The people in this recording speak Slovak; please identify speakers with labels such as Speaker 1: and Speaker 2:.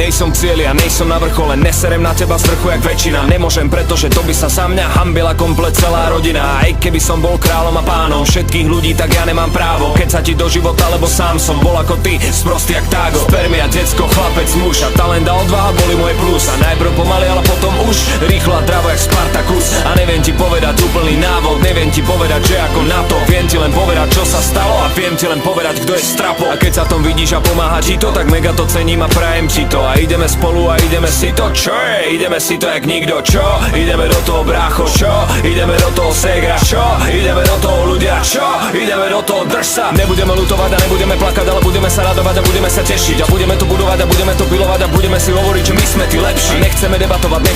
Speaker 1: nejsom v cieli a nejsom na vrchole. Neserem na teba strchu jak väčšina. Nemôžem, pretože to by sa za mňa hambila komplet celá rodina. Aj keby som bol kráľom a pánom všetkých ľudí, tak ja nemám právo. Keď sa ti do života, lebo sám som bol ako ty, sprostý jak tágo. Spermia, decko, chlapec, muž a talent a odvaha boli moje plus. A najprv pomaly, ale potom už rýchlo a dravo jak Spartakus. A neviem ti povedať úplný návod, neviem ti povedať, že ako na to. Viem ti len povedať, čo sa stalo a viem ti len povedať, kto je strapo. A keď sa tom vidíš a pomáha ti to, tak mega to cením a prajem ti to. A ideme spolu a ideme si to, čo je? Ideme si to jak nikto, čo? Ideme do toho, brácho, čo? Ideme do toho, segra, čo? Ideme do toho, ľudia, čo? Ideme do toho, drž sa. Nebudeme ľutovať a nebudeme plakať, ale budeme sa radovať a budeme sa tešiť. A budeme to budovať a budeme to pilovať a budeme si hovoriť, že my sme tí lepší. A nechceme debatovať,